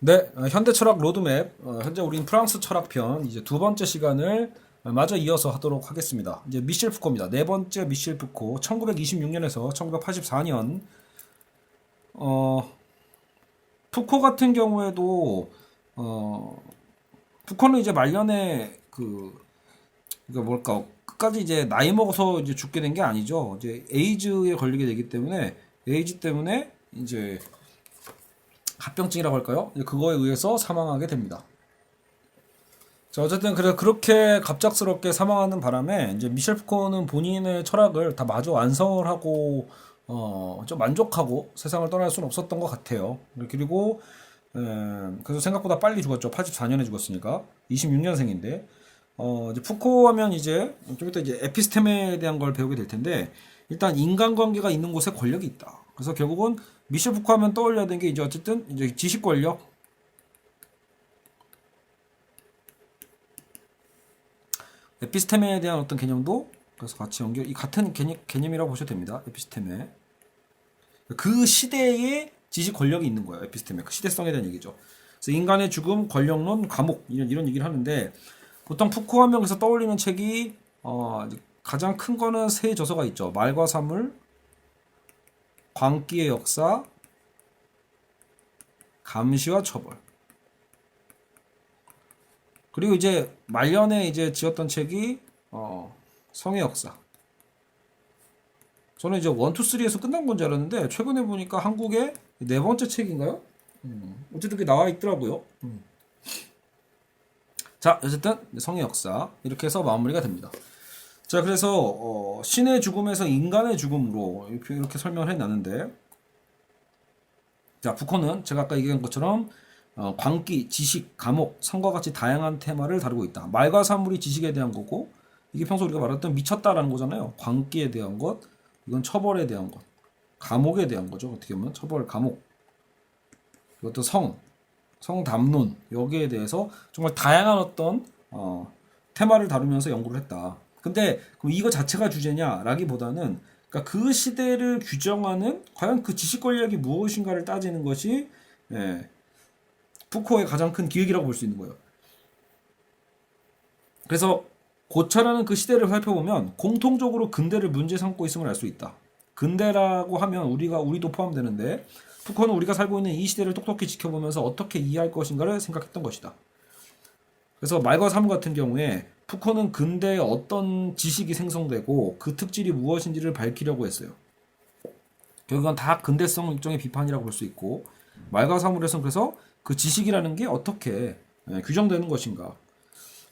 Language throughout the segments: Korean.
네, 현대 철학 로드맵, 현재 우린 프랑스 철학편 이제 두 번째 시간을 마저 이어서 하도록 하겠습니다. 이제 미셸 푸코입니다. 네 번째 미셸 푸코, 1926년에서 1984년. 푸코 같은 경우에도 푸코는 이제 말년에 이거 뭘까, 끝까지 이제 나이 먹어서 이제 죽게 된 게 아니죠. 이제 에이즈에 걸리게 되기 때문에 에이즈 때문에 이제 합병증이라고 할까요? 그거에 의해서 사망하게 됩니다. 자, 어쨌든 그렇게 갑작스럽게 사망하는 바람에 이제 미셸 푸코는 본인의 철학을 다 마저 완성을 하고 좀 만족하고 세상을 떠날 수는 없었던 것 같아요. 그리고 그래서 생각보다 빨리 죽었죠. 84년에 죽었으니까 26년생인데 이제 푸코 하면 이제 좀 이따 이제 에피스테메에 대한 걸 배우게 될 텐데, 일단 인간관계가 있는 곳에 권력이 있다. 그래서 결국은 미셸 푸코 하면 떠올려야 되는 게 이제 어쨌든 이제 지식 권력, 에피스테메에 대한 어떤 개념도 그래서 같이 이 같은 개념이라고 보셔도 됩니다. 에피스테메. 그 시대에 지식 권력이 있는 거예요. 에피스테메. 그 시대성에 대한 얘기죠. 그래서 인간의 죽음, 권력론, 감옥 이런 얘기를 하는데, 보통 푸코 하면서 떠올리는 책이 가장 큰 거는 세 저서가 있죠. 말과 사물, 광기의 역사, 감시와 처벌. 그리고 이제 말년에 이제 지었던 책이 성의 역사. 저는 이제 1, 2, 3에서 끝난 건 줄 알았는데 최근에 보니까 한국의 네 번째 책인가요? 어쨌든 그게 나와 있더라고요. 자, 어쨌든 성의 역사 이렇게 해서 마무리가 됩니다. 자, 그래서 신의 죽음에서 인간의 죽음으로 이렇게 설명을 해놨는데, 자, 푸코는 제가 아까 얘기한 것처럼 광기, 지식, 감옥, 성과 같이 다양한 테마를 다루고 있다. 말과 사물이 지식에 대한 거고, 이게 평소 우리가 말했던 미쳤다라는 거잖아요. 광기에 대한 것, 이건 처벌에 대한 것, 감옥에 대한 거죠. 어떻게 보면 처벌, 감옥, 이것도 성담론, 여기에 대해서 정말 다양한 어떤 테마를 다루면서 연구를 했다. 근데 이거 자체가 주제냐라기보다는, 그러니까 그 시대를 규정하는 과연 그 지식 권력이 무엇인가를 따지는 것이 푸코의 가장 큰 기획이라고 볼 수 있는 거예요. 그래서 고찰하는 그 시대를 살펴보면 공통적으로 근대를 문제 삼고 있음을 알 수 있다. 근대라고 하면 우리도 포함되는데, 푸코는 우리가 살고 있는 이 시대를 똑똑히 지켜보면서 어떻게 이해할 것인가를 생각했던 것이다. 그래서 말과 삶 같은 경우에 푸코는 근대에 어떤 지식이 생성되고 그 특질이 무엇인지를 밝히려고 했어요. 결국은 다 근대성 일종의 비판이라고 볼 수 있고, 말과 사물에서는 그래서 그 지식이라는 게 어떻게 규정되는 것인가,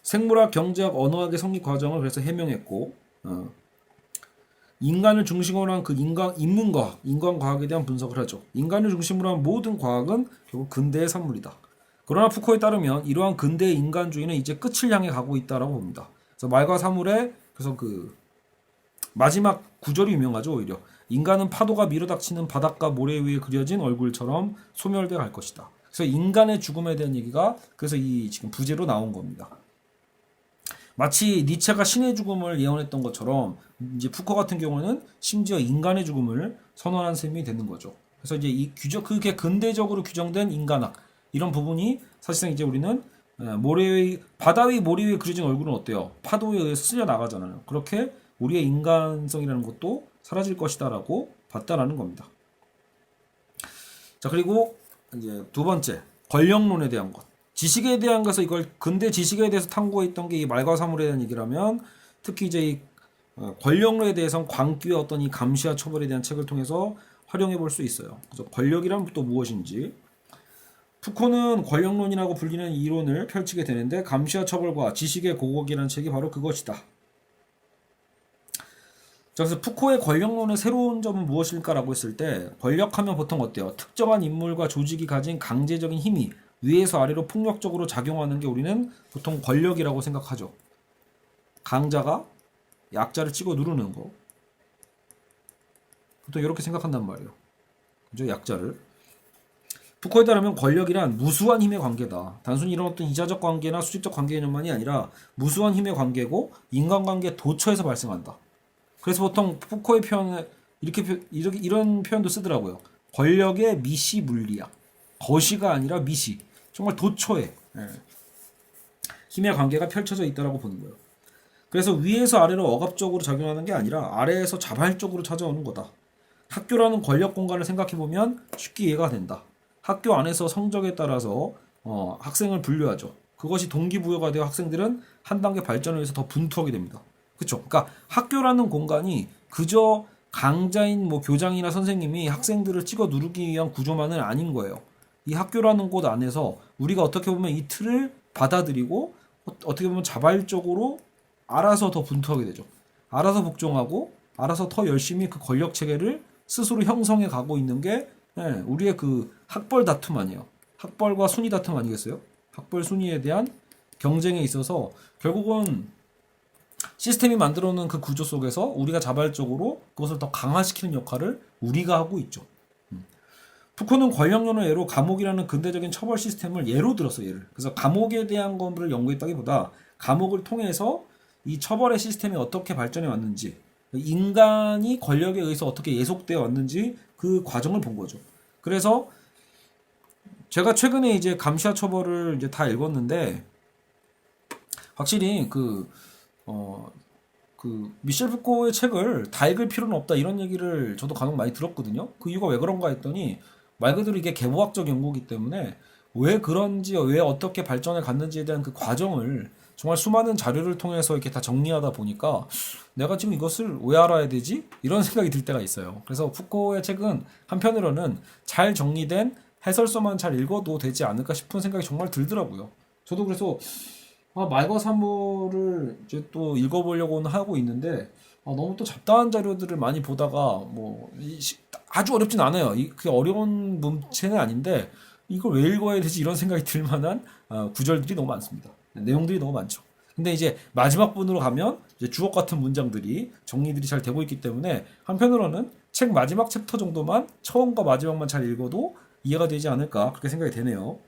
생물학, 경제학, 언어학의 성립 과정을 그래서 해명했고, 인간을 중심으로 한 그 인문과학, 인간과학에 대한 분석을 하죠. 인간을 중심으로 한 모든 과학은 결국 근대의 산물이다. 그러나 푸코에 따르면 이러한 근대의 인간주의는 이제 끝을 향해 가고 있다라고 봅니다. 그래서 말과 사물의 그래서 그 마지막 구절이 유명하죠. 오히려 인간은 파도가 밀어닥치는 바닷가 모래 위에 그려진 얼굴처럼 소멸되어 갈 것이다. 그래서 인간의 죽음에 대한 얘기가 그래서 이 지금 부제로 나온 겁니다. 마치 니체가 신의 죽음을 예언했던 것처럼 이제 푸코 같은 경우는 심지어 인간의 죽음을 선언한 셈이 되는 거죠. 그래서 이제 그게 근대적으로 규정된 인간학, 이런 부분이 사실상 이제 우리는 바다 위 모래 위에 그려진 얼굴은 어때요? 파도에 의해서 쓸려 나가잖아요. 그렇게 우리의 인간성이라는 것도 사라질 것이다라고 봤다라는 겁니다. 자, 그리고 이제 두 번째, 권력론에 대한 것. 지식에 대한 것을, 이걸 근대 지식에 대해서 탐구했던 게 이 말과 사물에 대한 얘기라면, 특히 이제 이 권력론에 대해서는 광기와 어떤 이 감시와 처벌에 대한 책을 통해서 활용해 볼 수 있어요. 그래서 권력이란 또 무엇인지, 푸코는 권력론이라고 불리는 이론을 펼치게 되는데, 감시와 처벌과 지식의 고곡이라는 책이 바로 그것이다. 자, 그래서 푸코의 권력론의 새로운 점은 무엇일까라고 했을 때, 권력하면 보통 어때요? 특정한 인물과 조직이 가진 강제적인 힘이 위에서 아래로 폭력적으로 작용하는 게 우리는 보통 권력이라고 생각하죠. 강자가 약자를 찍어 누르는 거. 보통 이렇게 생각한단 말이에요. 그죠? 약자를. 푸코에 따르면 권력이란 무수한 힘의 관계다. 단순히 이런 어떤 이자적 관계나 수직적 관계 개념만이 아니라 무수한 힘의 관계고 인간관계 도처에서 발생한다. 그래서 보통 푸코의 표현을 이런 표현도 쓰더라고요. 권력의 미시 물리학. 거시가 아니라 미시. 정말 도처에 힘의 관계가 펼쳐져 있다라고 보는 거예요. 그래서 위에서 아래로 억압적으로 작용하는 게 아니라 아래에서 자발적으로 찾아오는 거다. 학교라는 권력 공간을 생각해 보면 쉽게 이해가 된다. 학교 안에서 성적에 따라서 학생을 분류하죠. 그것이 동기부여가 되어 학생들은 한 단계 발전을 위해서 더 분투하게 됩니다. 그렇죠? 그러니까 학교라는 공간이 그저 강자인 뭐 교장이나 선생님이 학생들을 찍어 누르기 위한 구조만은 아닌 거예요. 이 학교라는 곳 안에서 우리가 어떻게 보면 이 틀을 받아들이고 어떻게 보면 자발적으로 알아서 더 분투하게 되죠. 알아서 복종하고 알아서 더 열심히 그 권력 체계를 스스로 형성해 가고 있는 게 우리의 그 학벌 다툼 아니에요. 학벌과 순위 다툼 아니겠어요? 학벌 순위에 대한 경쟁에 있어서 결국은 시스템이 만들어 놓은 그 구조 속에서 우리가 자발적으로 그것을 더 강화시키는 역할을 우리가 하고 있죠. 푸코는 권력론의 예로 감옥이라는 근대적인 처벌 시스템을 예로 들었어요. 예를. 그래서 감옥에 대한 것을 연구했다기보다 감옥을 통해서 이 처벌의 시스템이 어떻게 발전해 왔는지, 인간이 권력에 의해서 어떻게 예속되어 왔는지 그 과정을 본 거죠. 그래서 제가 최근에 이제 감시와 처벌을 이제 다 읽었는데 확실히 그 미셸 푸코의 책을 다 읽을 필요는 없다 이런 얘기를 저도 간혹 많이 들었거든요. 그 이유가 왜 그런가 했더니 말 그대로 이게 개보학적 연구이기 때문에 왜 그런지 왜 어떻게 발전해 갔는지에 대한 그 과정을 정말 수많은 자료를 통해서 이렇게 다 정리하다 보니까 내가 지금 이것을 왜 알아야 되지? 이런 생각이 들 때가 있어요. 그래서 푸코의 책은 한편으로는 잘 정리된 해설서만 잘 읽어도 되지 않을까 싶은 생각이 정말 들더라고요. 저도 그래서 말과 산모를 이제 또 읽어보려고는 하고 있는데 너무 또 잡다한 자료들을 많이 보다가 아주 어렵진 않아요. 그게 어려운 문체는 아닌데 이걸 왜 읽어야 되지 이런 생각이 들 만한 구절들이 너무 많습니다. 내용들이 너무 많죠. 근데 이제 마지막 분으로 가면 이제 주옥 같은 문장들이 정리들이 잘 되고 있기 때문에 한편으로는 책 마지막 챕터 정도만 처음과 마지막만 잘 읽어도 이해가 되지 않을까 그렇게 생각이 되네요.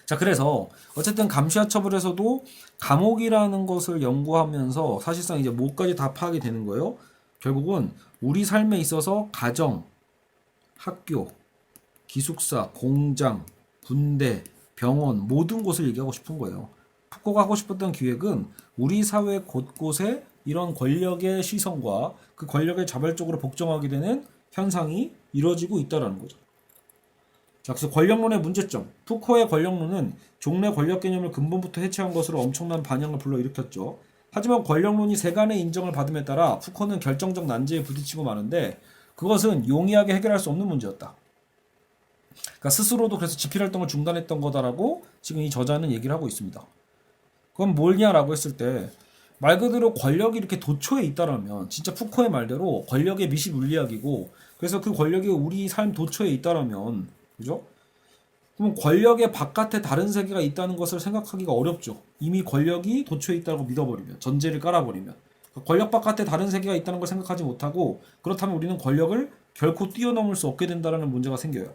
자, 그래서 어쨌든 감시와 처벌에서도 감옥이라는 것을 연구하면서 사실상 이제 뭐까지 다 파악이 되는 거예요. 결국은 우리 삶에 있어서 가정, 학교, 기숙사, 공장, 군대, 병원 모든 곳을 얘기하고 싶은 거예요. 푸코가 하고 싶었던 기획은 우리 사회 곳곳에 이런 권력의 시선과 그 권력에 자발적으로 복종하게 되는 현상이 이루어지고 있다는 거죠. 자, 그래서 권력론의 문제점. 푸코의 권력론은 종래 권력 개념을 근본부터 해체한 것으로 엄청난 반향을 불러일으켰죠. 하지만 권력론이 세간의 인정을 받음에 따라 푸코는 결정적 난제에 부딪히고 마는데 그것은 용이하게 해결할 수 없는 문제였다. 그러니까 스스로도 그래서 집필활동을 중단했던 거다라고 지금 이 저자는 얘기를 하고 있습니다. 그건 뭐냐라고 했을 때 말 그대로 권력이 이렇게 도처에 있다라면 진짜 푸코의 말대로 권력의 미시물리학이고 그래서 그 권력이 우리 삶 도처에 있다라면 그죠? 그럼 권력의 바깥에 다른 세계가 있다는 것을 생각하기가 어렵죠. 이미 권력이 도처에 있다고 믿어버리면 전제를 깔아버리면 권력 바깥에 다른 세계가 있다는 걸 생각하지 못하고 그렇다면 우리는 권력을 결코 뛰어넘을 수 없게 된다는 문제가 생겨요.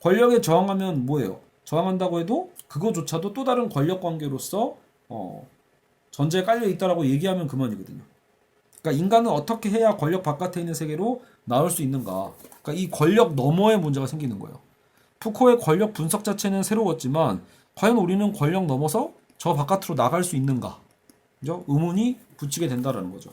권력에 저항하면 뭐예요? 저항한다고 해도 그거조차도 또 다른 권력 관계로서 전제에 깔려 있다라고 얘기하면 그만이거든요. 그러니까 인간은 어떻게 해야 권력 바깥에 있는 세계로 나올 수 있는가? 그러니까 이 권력 너머의 문제가 생기는 거예요. 푸코의 권력 분석 자체는 새로웠지만 과연 우리는 권력 넘어서 저 바깥으로 나갈 수 있는가? 그죠? 의문이 붙이게 된다라는 거죠.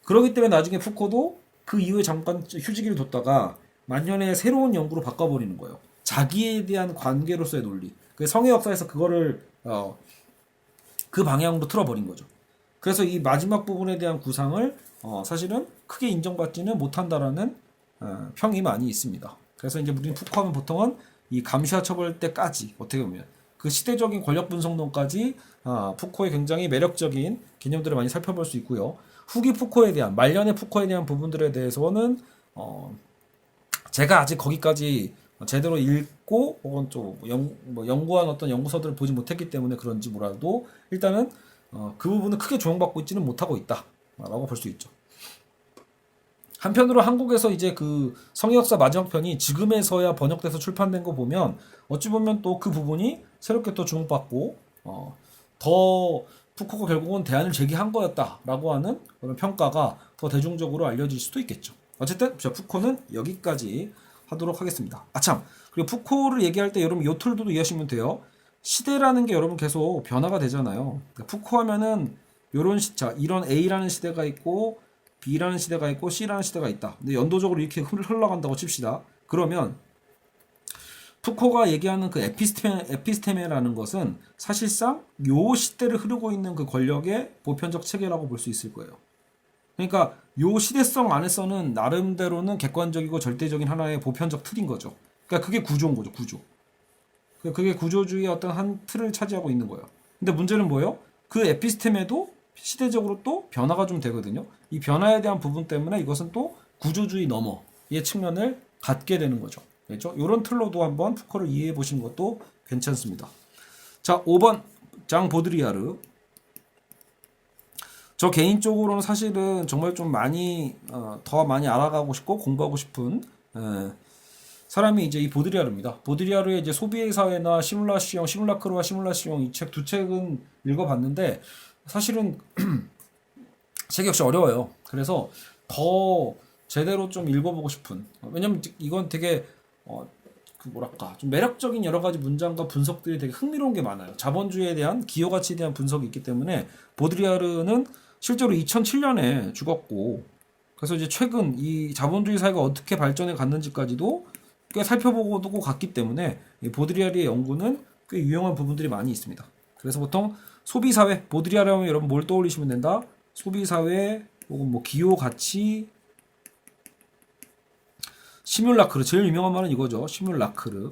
그렇기 때문에 나중에 푸코도 그 이후에 잠깐 휴지기를 뒀다가 만년에 새로운 연구로 바꿔버리는 거예요. 자기에 대한 관계로서의 논리. 그 성의 역사에서 그거를 그 방향으로 틀어버린 거죠. 그래서 이 마지막 부분에 대한 구상을 사실은 크게 인정받지는 못한다라는 평이 많이 있습니다. 그래서 이제 우리는 푸코하면 보통은 이 감시와 처벌 때까지 어떻게 보면 그 시대적인 권력 분석론까지 푸코의 굉장히 매력적인 개념들을 많이 살펴볼 수 있고요. 후기 푸코에 대한 말년의 푸코에 대한 부분들에 대해서는 제가 아직 거기까지 제대로 읽고 혹은 좀 연구한 어떤 연구서들을 보지 못했기 때문에 그런지 몰라도 일단은 그 부분은 크게 조명받고 있지는 못하고 있다라고 볼 수 있죠. 한편으로 한국에서 이제 그 성의역사 마지막 편이 지금에서야 번역돼서 출판된 거 보면 어찌 보면 또 그 부분이 새롭게 또 주목받고 더 푸코가 결국은 대안을 제기한 거였다라고 하는 그런 평가가 더 대중적으로 알려질 수도 있겠죠. 어쨌든 푸코는 여기까지 하도록 하겠습니다. 아참, 그리고 푸코를 얘기할 때 여러분 요 툴도 이해하시면 돼요. 시대라는 게 여러분 계속 변화가 되잖아요. 그러니까 푸코 하면은 요런 자, 이런 A라는 시대가 있고 B라는 시대가 있고 C라는 시대가 있다. 근데 연도적으로 이렇게 흘러간다고 칩시다. 그러면 푸코가 얘기하는 그 에피스테메라는 것은 사실상 요 시대를 흐르고 있는 그 권력의 보편적 체계라고 볼 수 있을 거예요. 그러니까 요 시대성 안에서는 나름대로는 객관적이고 절대적인 하나의 보편적 틀인 거죠. 그러니까 그게 구조인 거죠, 구조. 그게 구조주의의 어떤 한 틀을 차지하고 있는 거예요. 근데 문제는 뭐예요? 그 에피스템에도 시대적으로 또 변화가 좀 되거든요. 이 변화에 대한 부분 때문에 이것은 또 구조주의 너머의 측면을 갖게 되는 거죠. 그렇죠? 이런 틀로도 한번 푸코를 이해해 보시는 것도 괜찮습니다. 자, 5번 장 보드리아르. 저 개인적으로는 사실은 정말 좀 많이 더 많이 알아가고 싶고 공부하고 싶은 사람이 이제 이 보드리아르입니다. 보드리아르의 이제 소비의 사회나 시뮬라크르와 시뮬라시옹 이 책 두 책은 읽어봤는데 사실은 책이 역시 어려워요. 그래서 더 제대로 좀 읽어보고 싶은. 왜냐면 이건 되게 그 뭐랄까 좀 매력적인 여러 가지 문장과 분석들이 되게 흥미로운 게 많아요. 자본주의에 대한 기여 가치에 대한 분석이 있기 때문에 보드리아르는 실제로 2007년에 죽었고 그래서 이제 최근 이 자본주의 사회가 어떻게 발전해 갔는지까지도 꽤 살펴보고도 갔기 때문에 이 보드리아르의 연구는 꽤 유용한 부분들이 많이 있습니다. 그래서 보통 소비사회, 보드리아르 하면 여러분 뭘 떠올리시면 된다? 소비사회 혹은 뭐 기여 가치 시뮬라크르 제일 유명한 말은 이거죠. 시뮬라크르.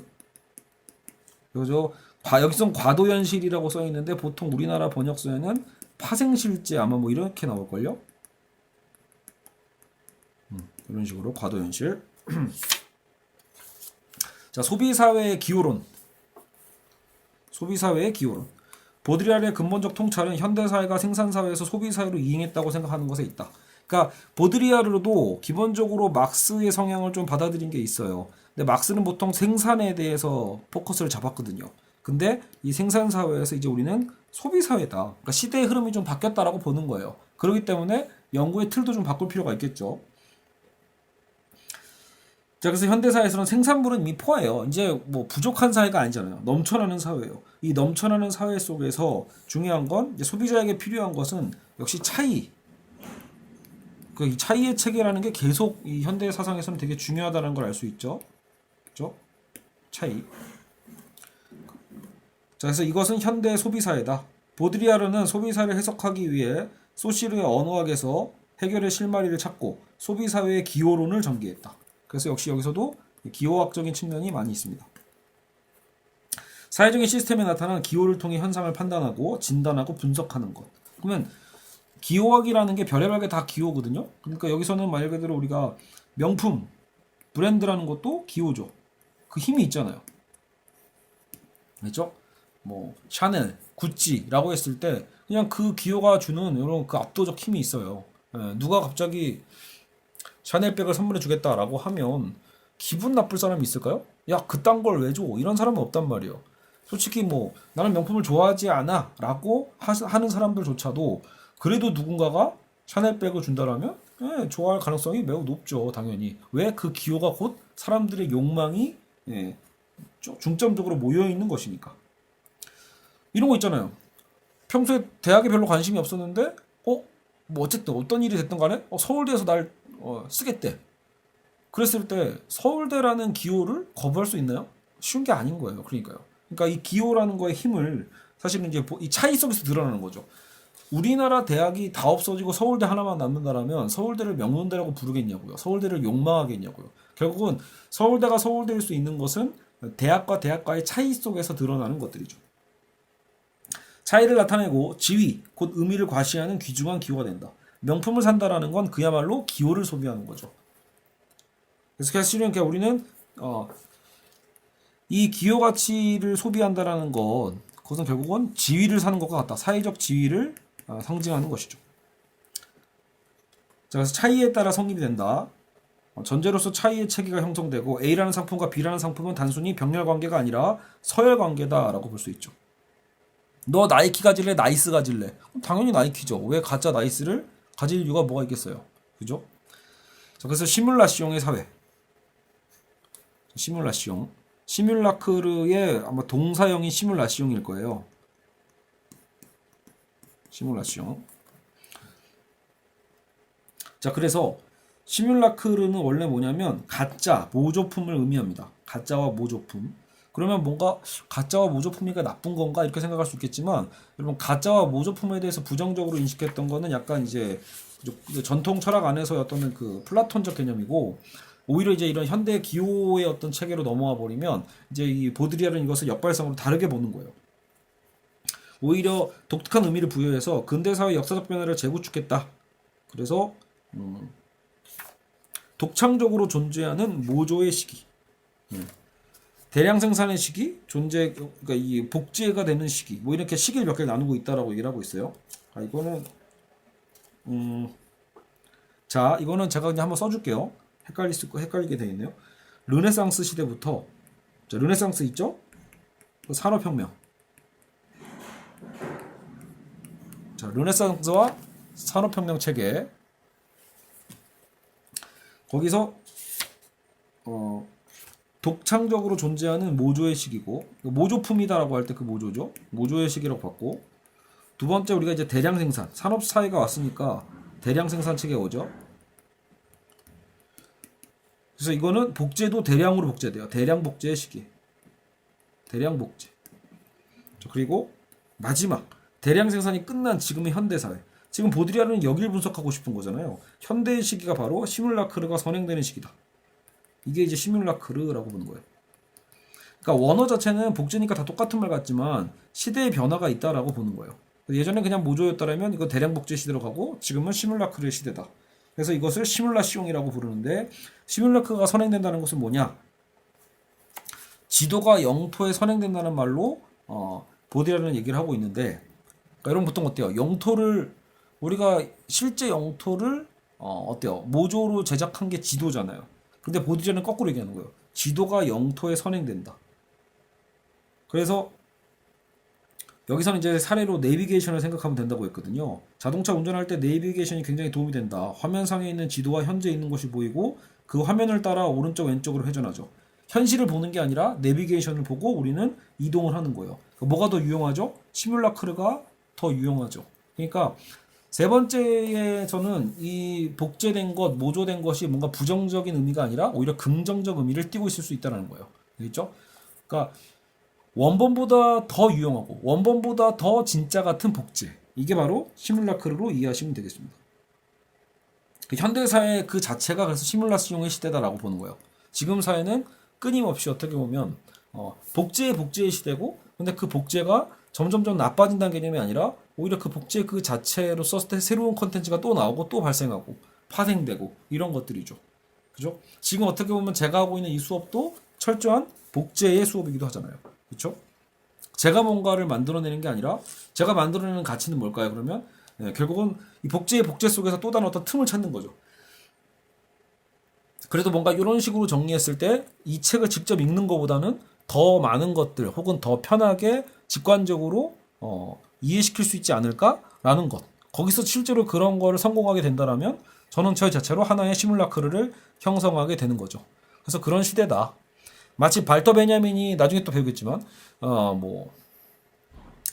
그죠? 여기서 과도현실이라고 써 있는데 보통 우리나라 번역서에는 파생실제 아마 뭐 이렇게 나올걸요? 이런 식으로 과도현실. 자, 소비사회의 기호론. 소비사회의 기호론. 보드리아르의 근본적 통찰은 현대사회가 생산사회에서 소비사회로 이행했다고 생각하는 것에 있다. 그러니까 보드리아르도 기본적으로 막스의 성향을 좀 받아들인 게 있어요. 근데 막스는 보통 생산에 대해서 포커스를 잡았거든요. 근데 이 생산사회에서 이제 우리는 소비사회다. 그러니까 시대의 흐름이 좀 바뀌었다라고 보는 거예요. 그렇기 때문에 연구의 틀도 좀 바꿀 필요가 있겠죠. 자, 그래서 현대사회에서는 생산물은 이미 포화예요. 이제 뭐 부족한 사회가 아니잖아요. 넘쳐나는 사회예요. 이 넘쳐나는 사회 속에서 중요한 건 이제 소비자에게 필요한 것은 역시 차이. 그 이 차이의 체계라는 게 계속 이 현대 사상에서는 되게 중요하다는 걸 알 수 있죠. 그렇죠? 차이. 자, 그래서 이것은 현대 소비사회다. 보드리아르는 소비사회를 해석하기 위해 소시르의 언어학에서 해결의 실마리를 찾고 소비사회의 기호론을 전개했다. 그래서 역시 여기서도 기호학적인 측면이 많이 있습니다. 사회적인 시스템에 나타나는 기호를 통해 현상을 판단하고 진단하고 분석하는 것. 그러면 기호학이라는 게 별의별 게 다 기호거든요. 그러니까 여기서는 말 그대로 우리가 명품, 브랜드라는 것도 기호죠. 그 힘이 있잖아요. 그렇죠? 뭐 샤넬, 구찌라고 했을 때 그냥 그 기호가 주는 이런 그 압도적 힘이 있어요. 누가 갑자기 샤넬백을 선물해 주겠다라고 하면 기분 나쁠 사람이 있을까요? 야, 그딴 걸 왜 줘? 이런 사람은 없단 말이에요. 솔직히 뭐 나는 명품을 좋아하지 않아 라고 하는 사람들조차도 그래도 누군가가 샤넬백을 준다라면 좋아할 가능성이 매우 높죠. 당연히. 왜? 그 기호가 곧 사람들의 욕망이 중점적으로 모여있는 것이니까. 이런 거 있잖아요. 평소에 대학에 별로 관심이 없었는데 뭐 어쨌든 어떤 일이 됐든 간에 서울대에서 날 쓰겠대. 그랬을 때 서울대라는 기호를 거부할 수 있나요? 쉬운 게 아닌 거예요. 그러니까요. 그러니까 이 기호라는 거의 힘을 사실은 이제 이 차이 속에서 드러나는 거죠. 우리나라 대학이 다 없어지고 서울대 하나만 남는다라면 서울대를 명문대라고 부르겠냐고요. 서울대를 욕망하겠냐고요. 결국은 서울대가 서울대일 수 있는 것은 대학과 대학과의 차이 속에서 드러나는 것들이죠. 차이를 나타내고 지위, 곧 의미를 과시하는 귀중한 기호가 된다. 명품을 산다라는 건 그야말로 기호를 소비하는 거죠. 그래서 사실은 우리는 이 기호 가치를 소비한다라는 건 그것은 결국은 지위를 사는 것과 같다. 사회적 지위를 상징하는 것이죠. 자, 그래서 차이에 따라 성립이 된다. 전제로서 차이의 체계가 형성되고 A라는 상품과 B라는 상품은 단순히 병렬 관계가 아니라 서열 관계다라고 볼 수 있죠. 너 나이키 가질래? 나이스 가질래? 당연히 나이키죠. 왜 가짜 나이스를 가질 이유가 뭐가 있겠어요. 그죠? 자, 그래서 시뮬라시옹의 사회. 시뮬라시옹. 시뮬라크르의 아마 동사형이 시뮬라시옹일 거예요. 시뮬라시옹. 자, 그래서 시뮬라크르는 원래 뭐냐면 가짜, 모조품을 의미합니다. 가짜와 모조품. 그러면 뭔가 가짜와 모조품이가 나쁜 건가 이렇게 생각할 수 있겠지만, 여러분 가짜와 모조품에 대해서 부정적으로 인식했던 거는 약간 이제 전통 철학 안에서의 어떤 그 플라톤적 개념이고, 오히려 이제 이런 현대 기호의 어떤 체계로 넘어와 버리면 이제 이 보드리아르는 이것을 역발상으로 다르게 보는 거예요. 오히려 독특한 의미를 부여해서 근대사회 역사적 변화를 재구축했다. 그래서 독창적으로 존재하는 모조의 시기, 대량 생산의 시기, 존재, 그러니까 이 복제가 되는 시기, 뭐 이렇게 시기를 몇 개 나누고 있다라고 얘기를 하고 있어요. 이거는 자, 이거는 제가 그냥 한번 써줄게요. 헷갈리게 되어 있네요. 르네상스 시대부터, 자, 르네상스 있죠? 산업혁명. 자, 르네상스와 산업혁명 체계. 거기서 독창적으로 존재하는 모조의 시기고, 모조품이다라고 할 때 그 모조죠. 모조의 시기라고 봤고, 두 번째 우리가 이제 대량 생산, 산업 사회가 왔으니까 대량 생산 체계가 오죠. 그래서 이거는 복제도 대량으로 복제돼요. 대량 복제의 시기. 대량 복제. 그리고 마지막 대량 생산이 끝난 지금의 현대 사회. 지금 보드리아르는 여기를 분석하고 싶은 거잖아요. 현대의 시기가 바로 시뮬라크르가 선행되는 시기다. 이게 이제 시뮬라크르라고 보는 거예요. 그러니까 원어 자체는 복제니까 다 똑같은 말 같지만 시대의 변화가 있다라고 보는 거예요. 예전에 그냥 모조였다라면 이거 대량 복제 시대로 가고, 지금은 시뮬라크르의 시대다. 그래서 이것을 시뮬라시옹이라고 부르는데, 시뮬라크가 선행된다는 것은 뭐냐? 지도가 영토에 선행된다는 말로 보드리아르는 얘기를 하고 있는데, 그러니까 여러분 보통 어때요? 영토를, 우리가 실제 영토를 어때요? 모조로 제작한 게 지도잖아요. 근데 보드리아르는 거꾸로 얘기하는 거예요. 지도가 영토에 선행된다. 그래서 여기서는 이제 사례로 내비게이션을 생각하면 된다고 했거든요. 자동차 운전할 때 내비게이션이 굉장히 도움이 된다. 화면상에 있는 지도와 현재 있는 것이 보이고 그 화면을 따라 오른쪽 왼쪽으로 회전하죠. 현실을 보는 게 아니라 내비게이션을 보고 우리는 이동을 하는 거예요. 뭐가 더 유용하죠? 시뮬라크르가 더 유용하죠. 그러니까 세 번째에 저는 이 복제된 것, 모조된 것이 뭔가 부정적인 의미가 아니라 오히려 긍정적 의미를 띠고 있을 수 있다는 거예요. 알겠죠? 그러니까 원본보다 더 유용하고 원본보다 더 진짜 같은 복제. 이게 바로 시뮬라크르로 이해하시면 되겠습니다. 현대사회 그 자체가 그래서 시뮬라시옹의 시대다라고 보는 거예요. 지금 사회는 끊임없이 어떻게 보면 복제의 시대고, 근데 그 복제가 점점점 나빠진다는 개념이 아니라 오히려 그 복제 그 자체로 썼을 때 새로운 컨텐츠가 또 나오고 또 발생하고 파생되고 이런 것들이죠. 그죠? 지금 어떻게 보면 제가 하고 있는 이 수업도 철저한 복제의 수업이기도 하잖아요. 그렇죠? 제가 뭔가를 만들어내는 게 아니라 제가 만들어내는 가치는 뭘까요? 그러면 결국은 이 복제의 복제 속에서 또 다른 어떤 틈을 찾는 거죠. 그래도 뭔가 이런 식으로 정리했을 때 이 책을 직접 읽는 것보다는 더 많은 것들 혹은 더 편하게 직관적으로 이해시킬 수 있지 않을까라는 것. 거기서 실제로 그런 거를 성공하게 된다라면 저는 저 자체로 하나의 시뮬라크르를 형성하게 되는 거죠. 그래서 그런 시대다. 마치 발터 베냐민이 나중에 또 배우겠지만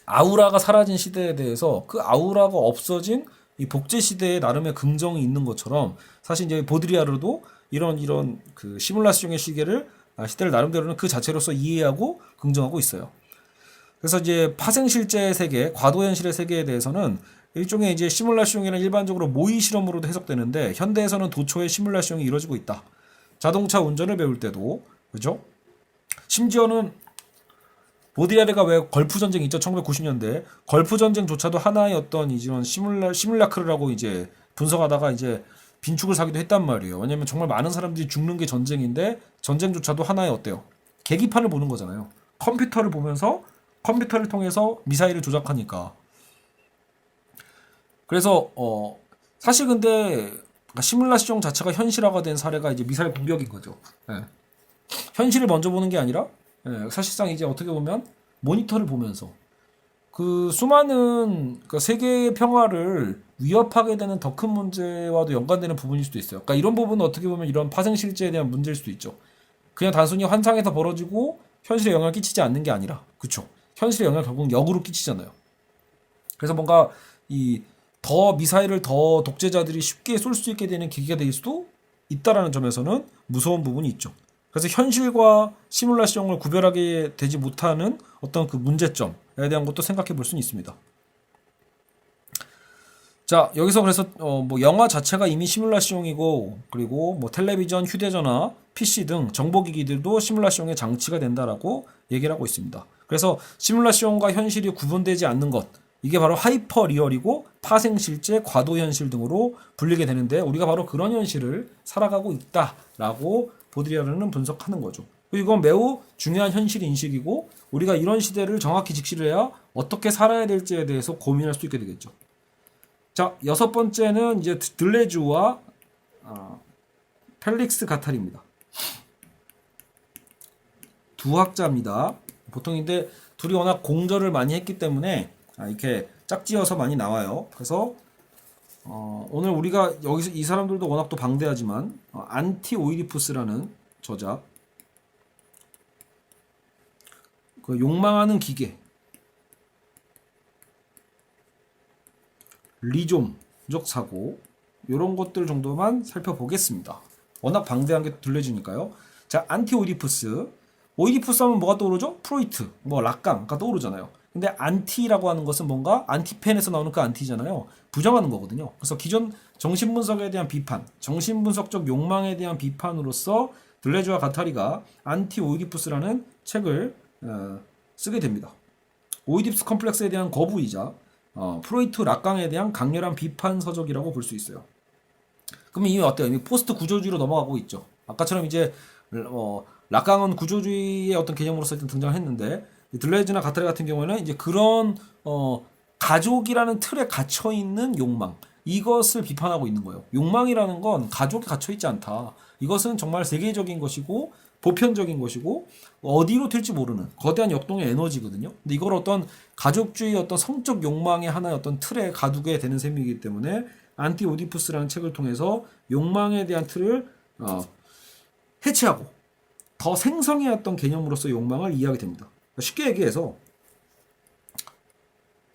아우라가 사라진 시대에 대해서 그 아우라가 없어진 이 복제 시대에 나름의 긍정이 있는 것처럼, 사실 이제 보드리아르도 이런 그 시뮬라시옹의 시대를 나름대로는 그 자체로서 이해하고 긍정하고 있어요. 그래서 이제 파생실제 세계, 과도현실의 세계에 대해서는 일종의 이제 시뮬라시옹이는 일반적으로 모의 실험으로도 해석되는데, 현대에서는 도초의 시뮬라시옹이 이루어지고 있다. 자동차 운전을 배울 때도, 그죠? 심지어는 보드리아르가 왜 걸프 전쟁 있죠? 1990년대 걸프 전쟁조차도 하나의 어떤 이런 시뮬라크르라고 이제 분석하다가 이제 빈축을 사기도 했단 말이에요. 왜냐면 정말 많은 사람들이 죽는 게 전쟁인데, 전쟁조차도 하나의 어때요? 계기판을 보는 거잖아요. 컴퓨터를 보면서 컴퓨터를 통해서 미사일을 조작하니까. 그래서 사실 근데 시뮬라시옹 자체가 현실화가 된 사례가 이제 미사일 공격인 거죠. 네. 현실을 먼저 보는 게 아니라 사실상 이제 어떻게 보면 모니터를 보면서 그 수많은 그 세계의 평화를 위협하게 되는 더 큰 문제와도 연관되는 부분일 수도 있어요. 그러니까 이런 부분은 어떻게 보면 이런 파생실제에 대한 문제일 수도 있죠. 그냥 단순히 환상에서 벌어지고 현실에 영향을 끼치지 않는 게 아니라, 그쵸? 현실에 영향을 결국 역으로 끼치잖아요. 그래서 뭔가 이 더 미사일을 더 독재자들이 쉽게 쏠 수 있게 되는 기기가 될 수도 있다라는 점에서는 무서운 부분이 있죠. 그래서 현실과 시뮬레이션을 구별하게 되지 못하는 어떤 그 문제점에 대한 것도 생각해 볼 수는 있습니다. 자, 여기서 그래서 뭐 영화 자체가 이미 시뮬레이션이고, 그리고 뭐 텔레비전, 휴대전화, PC 등 정보기기들도 시뮬레이션의 장치가 된다라고 얘기를 하고 있습니다. 그래서 시뮬레이션과 현실이 구분되지 않는 것, 이게 바로 하이퍼 리얼이고 파생실제, 과도현실 등으로 불리게 되는데, 우리가 바로 그런 현실을 살아가고 있다라고 보드리아르는 분석하는 거죠. 그리고 이건 매우 중요한 현실 인식이고, 우리가 이런 시대를 정확히 직시를 해야 어떻게 살아야 될지에 대해서 고민할 수 있게 되겠죠. 자, 여섯 번째는 이제 들레주와 펠릭스 가탈입니다. 두 학자입니다. 보통 근데 둘이 워낙 공절을 많이 했기 때문에 이렇게 짝지어서 많이 나와요. 그래서 오늘 우리가 여기서 이 사람들도 워낙 또 방대하지만 안티오이디푸스라는 저자, 그 욕망하는 리좀적 사고, 이런 것들 정도만 살펴보겠습니다. 워낙 방대한 게 들려지니까요. 자, 안티오이디푸스. 오이디푸스 하면 뭐가 떠오르죠? 프로이트, 뭐 락강가 떠오르잖아요. 근데 안티라고 하는 것은 뭔가 안티펜에서 나오는 그 안티잖아요. 부정하는 거거든요. 그래서 기존 정신분석에 대한 비판, 정신분석적 욕망에 대한 비판으로서 들레주와 가타리가 안티오이디푸스라는 책을 쓰게 됩니다. 오이디푸스 컴플렉스에 대한 거부이자 프로이트 락강에 대한 강렬한 비판 서적이라고 볼 수 있어요. 그러면 이미 어때요? 이미 포스트 구조주의로 넘어가고 있죠. 아까처럼 이제 락강은 구조주의의 어떤 개념으로서 일단 등장을 했는데, 들레즈나 가타리 같은 경우에는 이제 그런 가족이라는 틀에 갇혀 있는 욕망, 이것을 비판하고 있는 거예요. 욕망이라는 건 가족에 갇혀 있지 않다. 이것은 정말 세계적인 것이고 보편적인 것이고 어디로 튈지 모르는 거대한 역동의 에너지거든요. 근데 이걸 어떤 가족주의 어떤 성적 욕망의 하나의 어떤 틀에 가두게 되는 셈이기 때문에 안티 오디푸스라는 책을 통해서 욕망에 대한 틀을 해체하고 더 생성의 어떤 개념으로서 욕망을 이해하게 됩니다. 쉽게 얘기해서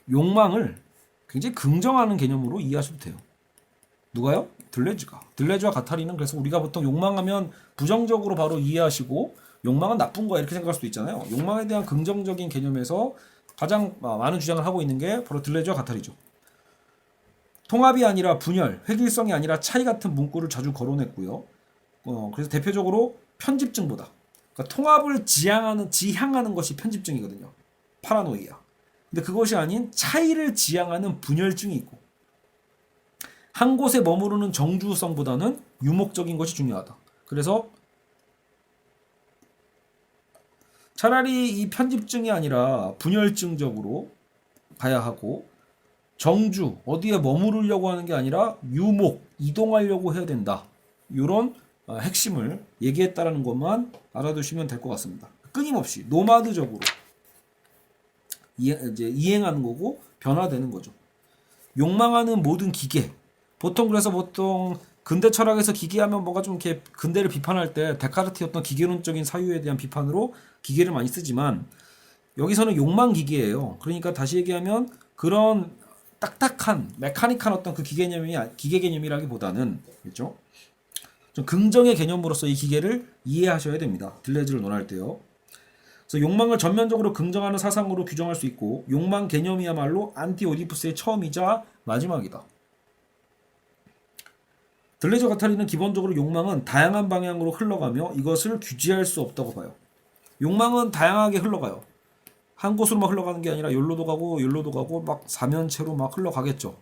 욕망을 굉장히 긍정하는 개념으로 이해하셔도 돼요. 누가요? 들레즈와 가타리는. 그래서 우리가 보통 욕망하면 부정적으로 바로 이해하시고 욕망은 나쁜 거야 이렇게 생각할 수도 있잖아요. 욕망에 대한 긍정적인 개념에서 가장 많은 주장을 하고 있는 게 바로 들레즈와 가타리죠. 통합이 아니라 분열, 획일성이 아니라 차이 같은 문구를 자주 거론했고요. 그래서 대표적으로 편집증보다, 그러니까 통합을 지향하는 것이 편집증이거든요. 파라노이아. 근데 그것이 아닌 차이를 지향하는 분열증이 있고, 한 곳에 머무르는 정주성보다는 유목적인 것이 중요하다. 그래서 차라리 이 편집증이 아니라 분열증적으로 가야 하고, 정주, 어디에 머무르려고 하는 게 아니라 유목, 이동하려고 해야 된다. 이런 핵심을 얘기했다라는 것만 알아두시면 될 것 같습니다. 끊임없이 노마드적으로 이행하는 거고 변화되는 거죠. 욕망하는 모든 기계. 보통 근대 철학에서 기계하면 뭔가 좀 이렇게 근대를 비판할 때 데카르트의 어떤 기계론적인 사유에 대한 비판으로 기계를 많이 쓰지만, 여기서는 욕망 기계예요. 그러니까 다시 얘기하면 그런 딱딱한 메카닉한 어떤 그 기계 개념이라기보다는, 그렇죠? 좀 긍정의 개념으로서 이 기계를 이해하셔야 됩니다. 들레즈를 논할 때요. 그래서 욕망을 전면적으로 긍정하는 사상으로 규정할 수 있고, 욕망 개념이야말로 안티 오디푸스의 처음이자 마지막이다. 들레즈 가타리는 기본적으로 욕망은 다양한 방향으로 흘러가며 이것을 규제할 수 없다고 봐요. 욕망은 다양하게 흘러가요. 한 곳으로만 흘러가는 게 아니라 여기로도 가고 막 사면체로 막 흘러가겠죠.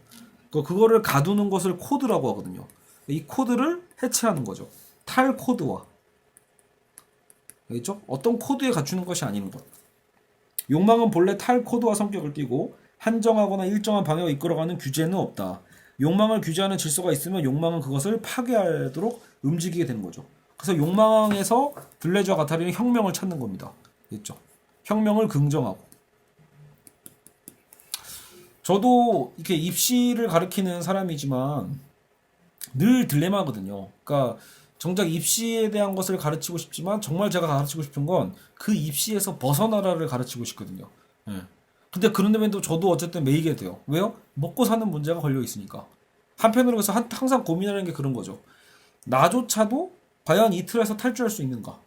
그거를 가두는 것을 코드라고 하거든요. 이 코드를 해체하는 거죠. 탈 코드화. 알겠죠? 어떤 코드에 갖추는 것이 아닌 것. 욕망은 본래 탈 코드화 성격을 띠고 한정하거나 일정한 방향으로 이끌어가는 규제는 없다. 욕망을 규제하는 질서가 있으면 욕망은 그것을 파괴하도록 움직이게 되는 거죠. 그래서 욕망에서 들레즈와 가타리는 혁명을 찾는 겁니다. 알겠죠? 혁명을 긍정하고. 저도 이렇게 입시를 가르치는 사람이지만 늘 딜레마거든요. 그러니까 정작 입시에 대한 것을 가르치고 싶지만 정말 제가 가르치고 싶은 건 그 입시에서 벗어나라를 가르치고 싶거든요. 예. 근데 그런데도 저도 어쨌든 매이게 돼요. 왜요? 먹고 사는 문제가 걸려 있으니까. 한편으로 해서 항상 고민하는 게 그런 거죠. 나조차도 과연 이 틀에서 탈주할 수 있는가?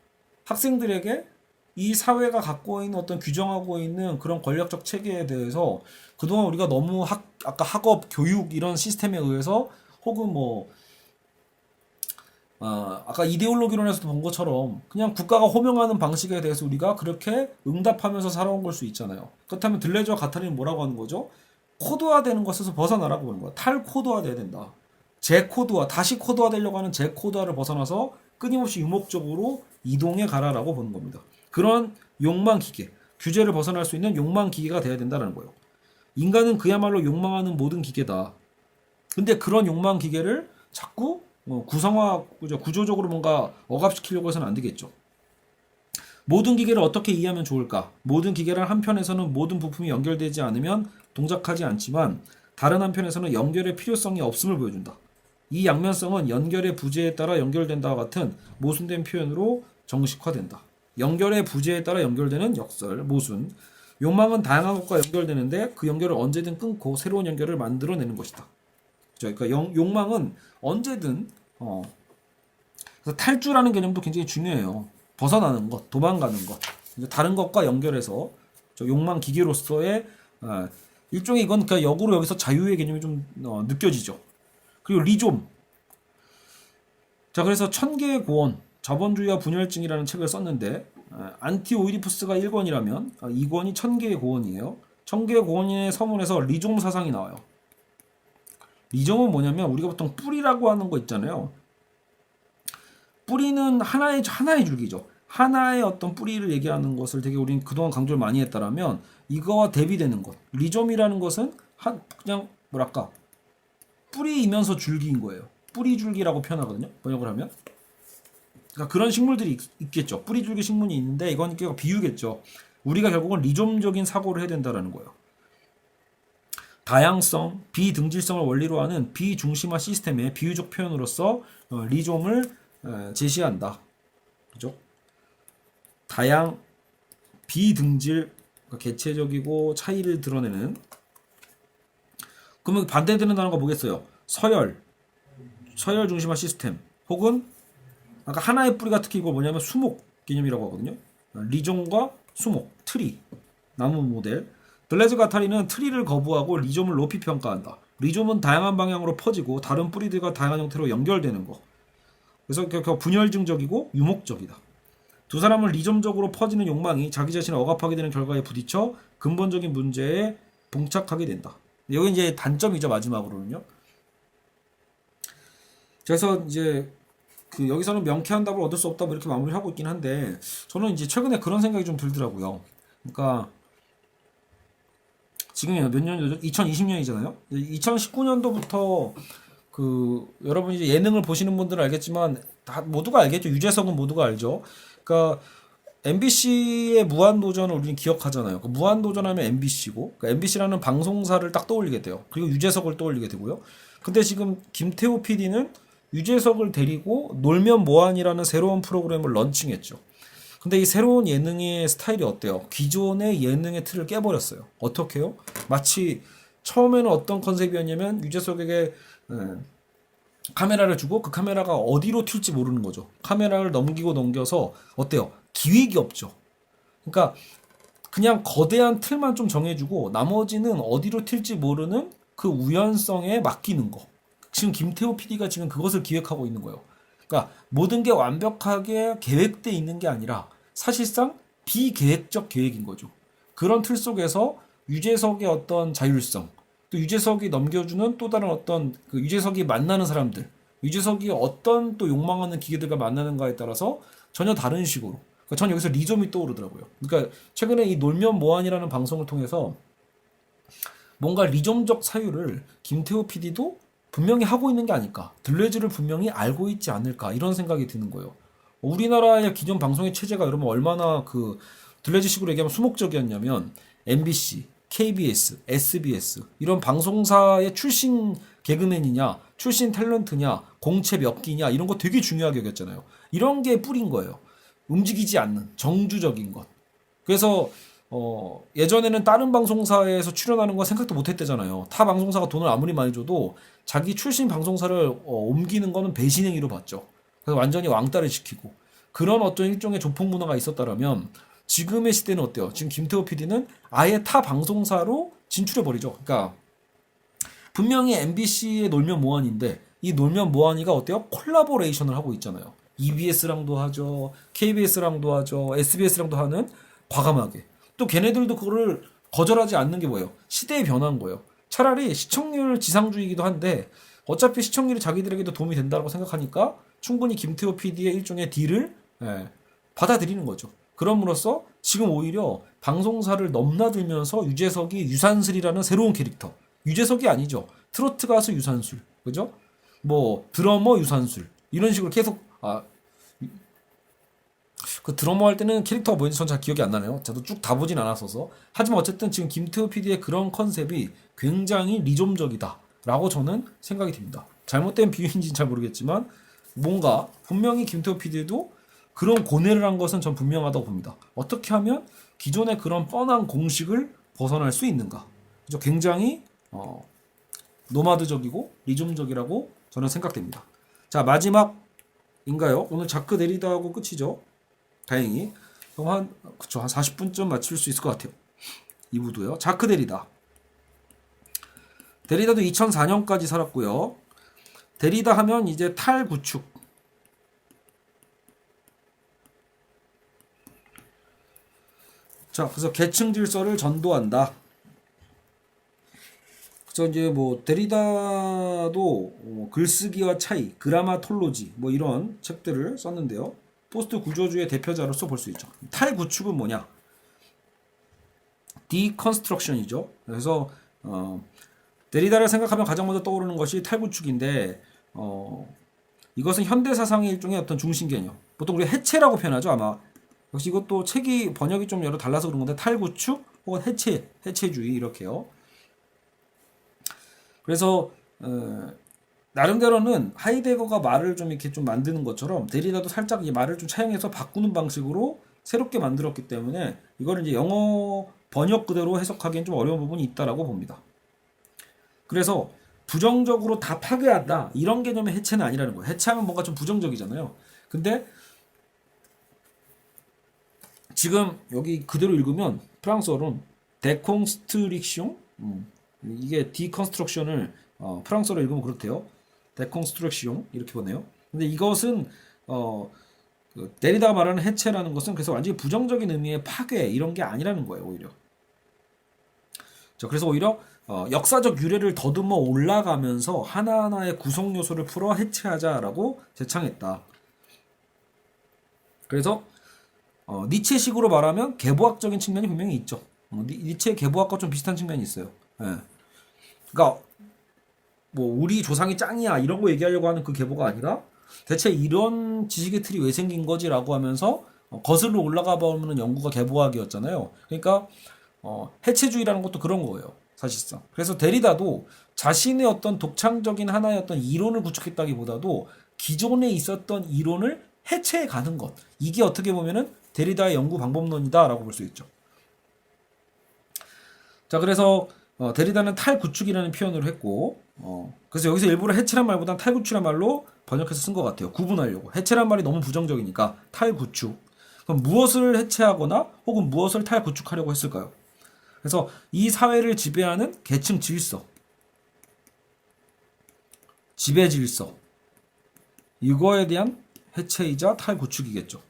학생들에게 이 사회가 갖고 있는 어떤 규정하고 있는 그런 권력적 체계에 대해서 그동안 우리가 너무 아까 학업, 교육 이런 시스템에 의해서 혹은 뭐 아까 이데올로기론에서도 본 것처럼 그냥 국가가 호명하는 방식에 대해서 우리가 그렇게 응답하면서 살아온 걸 수 있잖아요. 그렇다면 들레즈와 가타린은 뭐라고 하는 거죠? 코드화되는 것에서 벗어나라고 하는 거야. 탈코드화돼야 된다. 재코드화, 다시 코드화되려고 하는 재코드화를 벗어나서 끊임없이 유목적으로 이동해 가라라고 보는 겁니다. 그런 욕망 기계, 규제를 벗어날 수 있는 욕망 기계가 돼야 된다는 거예요. 인간은 그야말로 욕망하는 모든 기계다. 근데 그런 욕망 기계를 자꾸 구조적으로 뭔가 억압시키려고 해서는 안 되겠죠. 모든 기계를 어떻게 이해하면 좋을까? 모든 기계란 한편에서는 모든 부품이 연결되지 않으면 동작하지 않지만 다른 한편에서는 연결의 필요성이 없음을 보여준다. 이 양면성은 연결의 부재에 따라 연결된다와 같은 모순된 표현으로 정식화된다. 연결의 부재에 따라 연결되는 역설, 모순. 욕망은 다양한 것과 연결되는데 그 연결을 언제든 끊고 새로운 연결을 만들어내는 것이다. 그러니까 욕망은 언제든 그래서 탈주라는 개념도 굉장히 중요해요. 벗어나는 것, 도망가는 것, 다른 것과 연결해서 욕망 기계로서의 일종의 이건 그러니까 역으로 여기서 자유의 개념이 좀 느껴지죠. 그리고 리좀. 자, 그래서 천개의 고원, 자본주의와 분열증이라는 책을 썼는데 안티오이디푸스가 1권이라면 2권이 천개의 고원이에요. 천개의 고원의 서문에서 리좀 사상이 나와요. 리좀은 뭐냐면 우리가 보통 뿌리라고 하는 거 있잖아요. 뿌리는 하나의 줄기죠. 하나의 어떤 뿌리를 얘기하는 것을 되게 우리는 그동안 강조를 많이 했다라면 이거와 대비되는 것. 리좀이라는 것은 그냥 뭐랄까 뿌리이면서 줄기인 거예요. 뿌리 줄기라고 표현하거든요. 번역을 하면. 그러니까 그런 식물들이 있겠죠. 뿌리 줄기 식물이 있는데 이건 비유겠죠. 우리가 결국은 리좀적인 사고를 해야 된다라는 거예요. 다양성, 비등질성을 원리로 하는 비중심화 시스템의 비유적 표현으로서 리좀을 제시한다. 그죠? 다양, 비등질, 개체적이고 차이를 드러내는. 그러면 반대되는 단어가 뭐겠어요? 서열 중심화 시스템. 혹은 아까 하나의 뿌리가 특히 이거 뭐냐면 수목 개념이라고 하거든요. 리좀과 수목, 트리, 나무 모델. 들레즈 가타리는 트리를 거부하고 리좀을 높이 평가한다. 리좀은 다양한 방향으로 퍼지고 다른 뿌리들과 다양한 형태로 연결되는 거. 그래서 분열증적이고 유목적이다. 두 사람은 리좀적으로 퍼지는 욕망이 자기 자신을 억압하게 되는 결과에 부딪혀 근본적인 문제에 봉착하게 된다. 여기 이제 단점이죠, 마지막으로는요. 그래서 이제 여기서는 명쾌한 답을 얻을 수 없다 뭐 이렇게 마무리를 하고 있긴 한데 저는 이제 최근에 그런 생각이 좀 들더라고요. 그러니까 지금이 몇 년이죠? 2020년이잖아요. 2019년도부터 여러분이 이제 예능을 보시는 분들은 알겠지만 다 모두가 알겠죠. 유재석은 모두가 알죠. 그러니까 MBC의 무한도전을 우리는 기억하잖아요. 무한도전하면 MBC고, MBC라는 방송사를 딱 떠올리게 돼요. 그리고 유재석을 떠올리게 되고요. 근데 지금 김태호 PD는 유재석을 데리고 놀면 뭐하니라는 새로운 프로그램을 런칭했죠. 근데 이 새로운 예능의 스타일이 어때요? 기존의 예능의 틀을 깨버렸어요. 어떻게요? 마치 처음에는 어떤 컨셉이었냐면 유재석에게 카메라를 주고 그 카메라가 어디로 튈지 모르는 거죠. 카메라를 넘겨서 어때요? 기획이 없죠. 그러니까 그냥 거대한 틀만 좀 정해주고 나머지는 어디로 튈지 모르는 그 우연성에 맡기는 거. 지금 김태호 PD가 지금 그것을 기획하고 있는 거예요. 그러니까 모든 게 완벽하게 계획돼 있는 게 아니라 사실상 비계획적 계획인 거죠. 그런 틀 속에서 유재석의 어떤 자율성, 또 유재석이 넘겨주는 또 다른 어떤 유재석이 만나는 사람들, 유재석이 어떤 또 욕망하는 기계들과 만나는가에 따라서 전혀 다른 식으로. 그러니까 전 여기서 리좀이 떠오르더라고요. 그러니까 최근에 이 놀면 뭐하니라는 방송을 통해서 뭔가 리좀적 사유를 김태호 PD도 분명히 하고 있는 게 아닐까. 들레즈를 분명히 알고 있지 않을까. 이런 생각이 드는 거예요. 우리나라의 기존 방송의 체제가 여러분 얼마나 들레즈식으로 얘기하면 수목적이었냐면 MBC, KBS, SBS 이런 방송사의 출신 개그맨이냐, 출신 탤런트냐, 공채 몇 기냐 이런 거 되게 중요하게 여겼잖아요. 이런 게 뿌린 거예요. 움직이지 않는 정주적인 것. 그래서 예전에는 다른 방송사에서 출연하는 거 생각도 못 했대잖아요. 타 방송사가 돈을 아무리 많이 줘도 자기 출신 방송사를 옮기는 거는 배신행위로 봤죠. 그래서 완전히 왕따를 시키고 그런 어떤 일종의 조폭 문화가 있었다라면 지금의 시대는 어때요? 지금 김태호 PD는 아예 타 방송사로 진출해버리죠. 그러니까 분명히 MBC의 놀면 뭐하니인데 이 놀면 뭐하니가 어때요? 콜라보레이션을 하고 있잖아요. EBS랑도 하죠. KBS랑도 하죠. SBS랑도 하는 과감하게. 또 걔네들도 그거를 거절하지 않는 게 뭐예요? 시대의 변화인 거예요. 차라리 시청률 지상주의이기도 한데 어차피 시청률이 자기들에게도 도움이 된다고 생각하니까 충분히 김태호 PD의 일종의 딜을 받아들이는 거죠. 그럼으로써 지금 오히려 방송사를 넘나들면서 유재석이 유산슬이라는 새로운 캐릭터. 유재석이 아니죠. 트로트 가수 유산슬. 그죠? 뭐 드러머 유산슬. 이런 식으로 계속 그 드러머 할 때는 캐릭터가 뭐였는지 전 잘 기억이 안 나네요. 저도 쭉 다 보진 않았어서. 하지만 어쨌든 지금 김태호 PD의 그런 컨셉이 굉장히 리좀적이다 라고 저는 생각이 듭니다. 잘못된 비유인지는 잘 모르겠지만 뭔가 분명히 김태호 PD도 그런 고뇌를 한 것은 전 분명하다고 봅니다. 어떻게 하면 기존의 그런 뻔한 공식을 벗어날 수 있는가. 그죠? 굉장히 노마드적이고 리좀적이라고 저는 생각됩니다. 자, 마지막인가요? 오늘 자크 데리다하고 끝이죠. 다행히 그럼 한 40분쯤 맞출 수 있을 것 같아요. 2부도요. 자크 데리다. 데리다도 2004년까지 살았고요. 데리다 하면 이제 탈구축. 자, 그래서 계층 질서를 전도한다. 그래서 이제 뭐 데리다도 글쓰기와 차이, 그라마톨로지 뭐 이런 책들을 썼는데요. 포스트 구조주의 대표자로서 볼 수 있죠. 탈구축은 뭐냐? 디컨스트럭션이죠. 그래서 데리다를 생각하면 가장 먼저 떠오르는 것이 탈구축인데 이것은 현대 사상의 일종의 어떤 중심 개념. 보통 우리가 해체라고 표현하죠. 아마 역시 이것도 책이 번역이 좀 여러 달라서 그런 건데 탈구축 혹은 해체주의 이렇게요. 그래서 나름대로는 하이데거가 말을 좀 이렇게 좀 만드는 것처럼 데리다도 살짝 이 말을 좀 차용해서 바꾸는 방식으로 새롭게 만들었기 때문에 이거를 이제 영어 번역 그대로 해석하기엔 좀 어려운 부분이 있다라고 봅니다. 그래서 부정적으로 다 파괴한다 이런 개념의 해체는 아니라는 거예요. 해체하면 뭔가 좀 부정적이잖아요. 근데 지금 여기 그대로 읽으면 프랑스어로는 데콘스트릭숑 이게 디컨스트럭션을 프랑스어로 읽으면 그렇대요. 데콘스트럭션 이렇게 보네요. 근데 이것은 데리다가 말하는 해체라는 것은 그래서 완전히 부정적인 의미의 파괴 이런 게 아니라는 거예요. 오히려. 자, 그래서 오히려 역사적 유래를 더듬어 올라가면서 하나하나의 구성 요소를 풀어 해체하자라고 제창했다. 그래서 니체식으로 말하면 계보학적인 측면이 분명히 있죠. 니체의 계보학과 좀 비슷한 측면이 있어요. 예. 그러니까 뭐 우리 조상이 짱이야 이런 거 얘기하려고 하는 그 계보가 아니라 대체 이런 지식의 틀이 왜 생긴 거지라고 하면서 거슬러 올라가 보면 연구가 계보학이었잖아요. 그러니까 해체주의라는 것도 그런 거예요. 사실상. 그래서 데리다도 자신의 어떤 독창적인 하나의 어떤 이론을 구축했다기보다도 기존에 있었던 이론을 해체해 가는 것. 이게 어떻게 보면은 데리다의 연구 방법론이다라고 볼 수 있죠. 자, 그래서 데리다는 탈구축이라는 표현을 했고, 그래서 여기서 일부러 해체란 말보단 탈구축이란 말로 번역해서 쓴 것 같아요. 구분하려고. 해체란 말이 너무 부정적이니까 탈구축. 그럼 무엇을 해체하거나 혹은 무엇을 탈구축하려고 했을까요? 그래서 이 사회를 지배하는 계층 질서, 지배 질서, 이거에 대한 해체이자 탈구축이겠죠.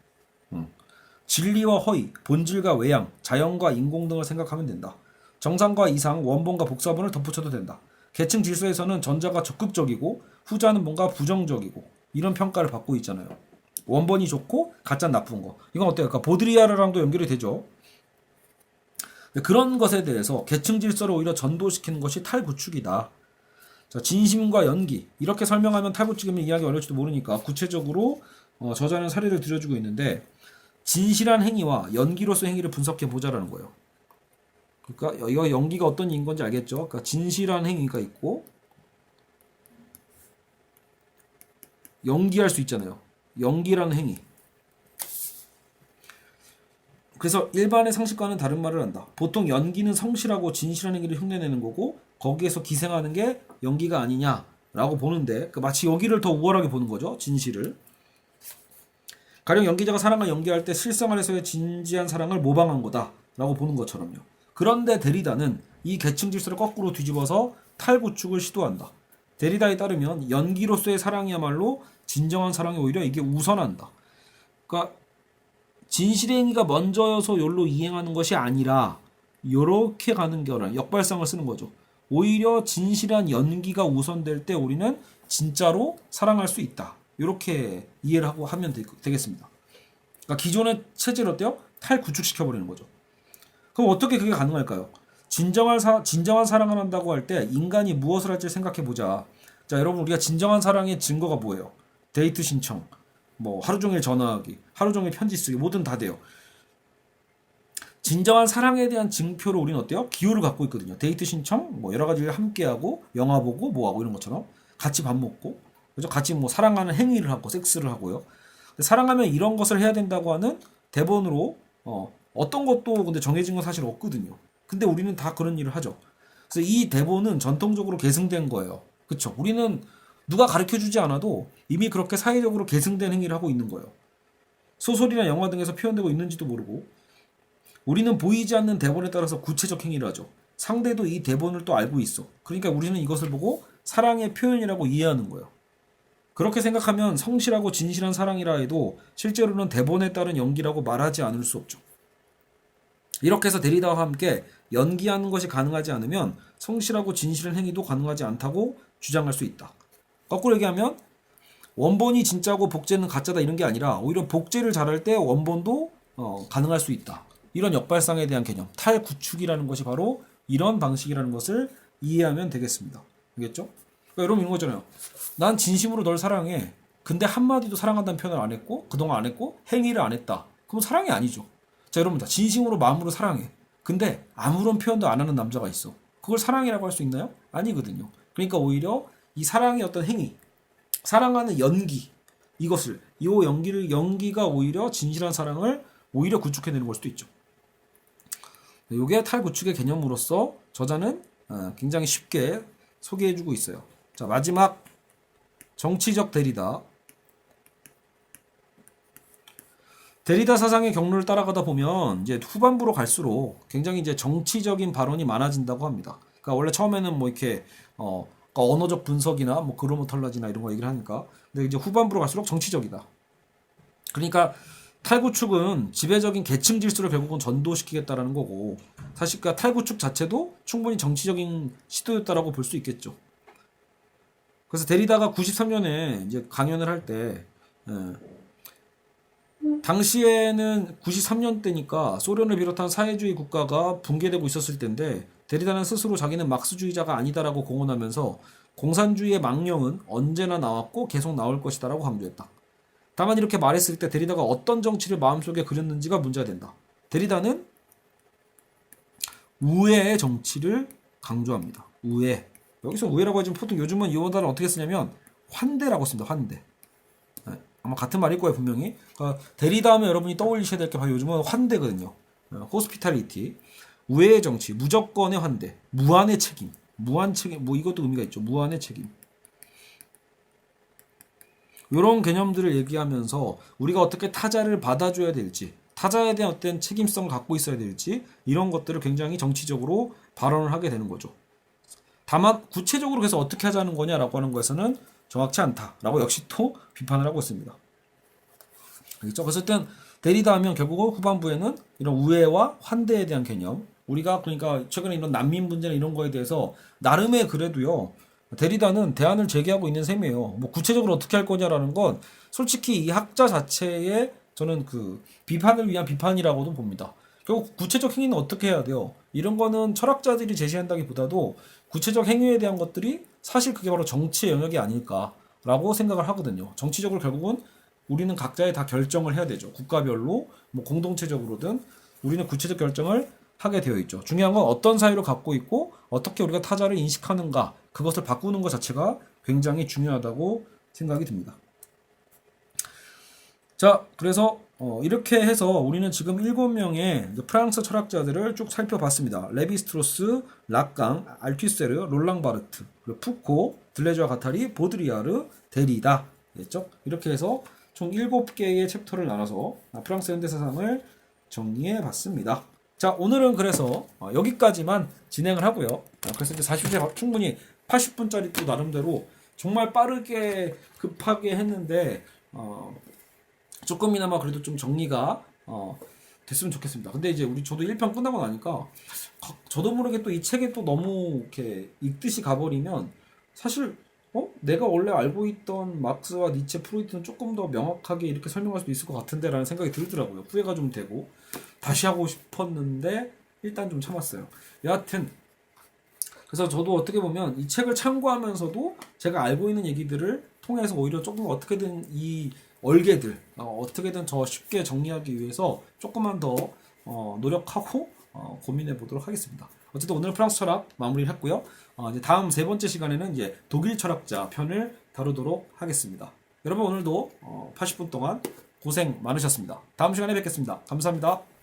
진리와 허위, 본질과 외양, 자연과 인공 등을 생각하면 된다. 정상과 이상, 원본과 복사본을 덧붙여도 된다. 계층 질서에서는 전자가 적극적이고 후자는 뭔가 부정적이고 이런 평가를 받고 있잖아요. 원본이 좋고 가짜는 나쁜 거. 이건 어때요? 그러니까 보드리아르랑도 연결이 되죠. 그런 것에 대해서 계층 질서를 오히려 전도시키는 것이 탈구축이다. 자, 진심과 연기 이렇게 설명하면 탈구축이면 이해하기 어려울지도 모르니까 구체적으로 저자는 사례를 들여주고 있는데 진실한 행위와 연기로서 행위를 분석해 보자라는 거예요. 그러니까 이거 연기가 어떤 인건지 알겠죠? 그러니까 진실한 행위가 있고 연기할 수 있잖아요. 연기라는 행위. 그래서 일반의 상식과는 다른 말을 한다. 보통 연기는 성실하고 진실한 행위를 흉내내는 거고 거기에서 기생하는 게 연기가 아니냐라고 보는데 마치 여기를 더 우월하게 보는 거죠. 진실을. 가령 연기자가 사랑을 연기할 때 실생 안에서의 진지한 사랑을 모방한 거다라고 보는 것처럼요. 그런데 데리다는 이 계층 질서를 거꾸로 뒤집어서 탈구축을 시도한다. 데리다에 따르면 연기로서의 사랑이야말로 진정한 사랑이 오히려 이게 우선한다. 그러니까 진실의 행위가 먼저여서 욜로 이행하는 것이 아니라 요렇게 가는 거라 역발상을 쓰는 거죠. 오히려 진실한 연기가 우선될 때 우리는 진짜로 사랑할 수 있다. 이렇게 이해를 하고 하면 되겠습니다. 그러니까 기존의 체제를 어때요? 탈구축시켜버리는 거죠. 그럼 어떻게 그게 가능할까요? 진정한 사랑을 한다고 할 때 인간이 무엇을 할지 생각해보자. 자, 여러분 우리가 진정한 사랑의 증거가 뭐예요? 데이트 신청, 뭐 하루 종일 전화하기, 하루 종일 편지 쓰기, 뭐든 다 돼요. 진정한 사랑에 대한 증표로 우리는 어때요? 기호를 갖고 있거든요. 데이트 신청, 뭐 여러 가지를 함께하고 영화 보고 뭐하고 이런 것처럼 같이 밥 먹고, 그죠? 같이 뭐 사랑하는 행위를 하고 섹스를 하고요. 사랑하면 이런 것을 해야 된다고 하는 대본으로 어떤 것도 근데 정해진 건 사실 없거든요. 근데 우리는 다 그런 일을 하죠. 그래서 이 대본은 전통적으로 계승된 거예요. 그쵸? 우리는 누가 가르쳐 주지 않아도 이미 그렇게 사회적으로 계승된 행위를 하고 있는 거예요. 소설이나 영화 등에서 표현되고 있는지도 모르고 우리는 보이지 않는 대본에 따라서 구체적 행위를 하죠. 상대도 이 대본을 또 알고 있어. 그러니까 우리는 이것을 보고 사랑의 표현이라고 이해하는 거예요. 그렇게 생각하면 성실하고 진실한 사랑이라 해도 실제로는 대본에 따른 연기라고 말하지 않을 수 없죠. 이렇게 해서 데리다와 함께 연기하는 것이 가능하지 않으면 성실하고 진실한 행위도 가능하지 않다고 주장할 수 있다. 거꾸로 얘기하면 원본이 진짜고 복제는 가짜다 이런 게 아니라 오히려 복제를 잘할 때 원본도 가능할 수 있다. 이런 역발상에 대한 개념, 탈구축이라는 것이 바로 이런 방식이라는 것을 이해하면 되겠습니다. 알겠죠? 그러니까 여러분 이런 거잖아요. 난 진심으로 널 사랑해. 근데 한마디도 사랑한다는 표현을 안 했고 그동안 안 했고 행위를 안 했다. 그럼 사랑이 아니죠. 자, 여러분 다 진심으로 마음으로 사랑해. 근데 아무런 표현도 안 하는 남자가 있어. 그걸 사랑이라고 할 수 있나요? 아니거든요. 그러니까 오히려 이 사랑의 어떤 행위, 사랑하는 연기, 이 연기가 오히려 진실한 사랑을 오히려 구축해내는 걸 수도 있죠. 이게 탈구축의 개념으로서 저자는 굉장히 쉽게 소개해주고 있어요. 자, 마지막 정치적 데리다. 데리다 사상의 경로를 따라가다 보면 이제 후반부로 갈수록 굉장히 이제 정치적인 발언이 많아진다고 합니다. 그러니까 원래 처음에는 뭐 이렇게 그러니까 언어적 분석이나 뭐 그로모톨라지나 이런 거 얘기를 하니까 근데 이제 후반부로 갈수록 정치적이다. 그러니까 탈구축은 지배적인 계층 질서를 결국은 전도시키겠다라는 거고 사실 그러니까 탈구축 자체도 충분히 정치적인 시도였다라고 볼 수 있겠죠. 그래서 데리다가 93년에 이제 강연을 할 때 당시에는 93년 때니까 소련을 비롯한 사회주의 국가가 붕괴되고 있었을 때인데 데리다는 스스로 자기는 막스주의자가 아니다라고 공언하면서 공산주의의 망령은 언제나 나왔고 계속 나올 것이다라고 강조했다. 다만 이렇게 말했을 때 데리다가 어떤 정치를 마음속에 그렸는지가 문제가 된다. 데리다는 우애의 정치를 강조합니다. 우애. 여기서 우애라고 하지만 보통 요즘은 이 단어를 어떻게 쓰냐면 환대라고 씁니다. 환대. 아마 같은 말일 거예요 분명히. 그러니까 데리다 하면 여러분이 떠올리셔야 될 게 바로 요즘은 환대거든요. 호스피탈리티, 우애의 정치, 무조건의 환대, 무한의 책임, 무한 책임, 뭐 이것도 의미가 있죠. 무한의 책임. 이런 개념들을 얘기하면서 우리가 어떻게 타자를 받아줘야 될지, 타자에 대한 어떤 책임성을 갖고 있어야 될지 이런 것들을 굉장히 정치적으로 발언을 하게 되는 거죠. 다만 구체적으로 그래서 어떻게 하자는 거냐라고 하는 것에서는 정확치 않다라고 역시 또 비판을 하고 있습니다. 알겠죠? 그래서 일단 데리다 하면 결국은 후반부에는 이런 우애와 환대에 대한 개념, 우리가 그러니까 최근에 이런 난민 문제나 이런 거에 대해서 나름의 그래도요 데리다는 대안을 제기하고 있는 셈이에요. 뭐 구체적으로 어떻게 할 거냐라는 건 솔직히 이 학자 자체의 저는 그 비판을 위한 비판이라고도 봅니다. 결국 구체적 행위는 어떻게 해야 돼요? 이런 거는 철학자들이 제시한다기보다도 구체적 행위에 대한 것들이 사실 그게 바로 정치의 영역이 아닐까라고 생각을 하거든요. 정치적으로 결국은 우리는 각자의 다 결정을 해야 되죠. 국가별로 뭐 공동체적으로든 우리는 구체적 결정을 하게 되어 있죠. 중요한 건 어떤 사유를 갖고 있고 어떻게 우리가 타자를 인식하는가, 그것을 바꾸는 것 자체가 굉장히 중요하다고 생각이 듭니다. 자, 그래서 이렇게 해서 우리는 지금 7명의 프랑스 철학자들을 쭉 살펴봤습니다. 레비스트로스, 락강, 알투세르, 롤랑 바르트, 그리고 푸코, 들레주아 가타리, 보드리아르, 데리다 됐죠? 이렇게 해서 총 7개의 챕터를 나눠서 프랑스 현대사상을 정리해 봤습니다. 자, 오늘은 그래서 여기까지만 진행을 하고요. 그래서 이제 40회 충분히 80분짜리 또 나름대로 정말 빠르게 급하게 했는데 조금이나마 그래도 좀 정리가 됐으면 좋겠습니다. 근데 이제 저도 1편 끝나고 나니까 저도 모르게 또 이 책에 또 너무 이렇게 읽듯이 가버리면 사실 내가 원래 알고 있던 마크스와 니체, 프로이트는 조금 더 명확하게 이렇게 설명할 수도 있을 것 같은데 라는 생각이 들더라고요. 후회가 좀 되고 다시 하고 싶었는데 일단 좀 참았어요. 여하튼 그래서 저도 어떻게 보면 이 책을 참고하면서도 제가 알고 있는 얘기들을 통해서 오히려 조금 어떻게든 이 얼개들 어떻게든 더 쉽게 정리하기 위해서 조금만 더 노력하고 고민해 보도록 하겠습니다. 어쨌든 오늘 프랑스 철학 마무리를 했고요. 이제 다음 세 번째 시간에는 이제 독일 철학자 편을 다루도록 하겠습니다. 여러분 오늘도 80분 동안 고생 많으셨습니다. 다음 시간에 뵙겠습니다. 감사합니다.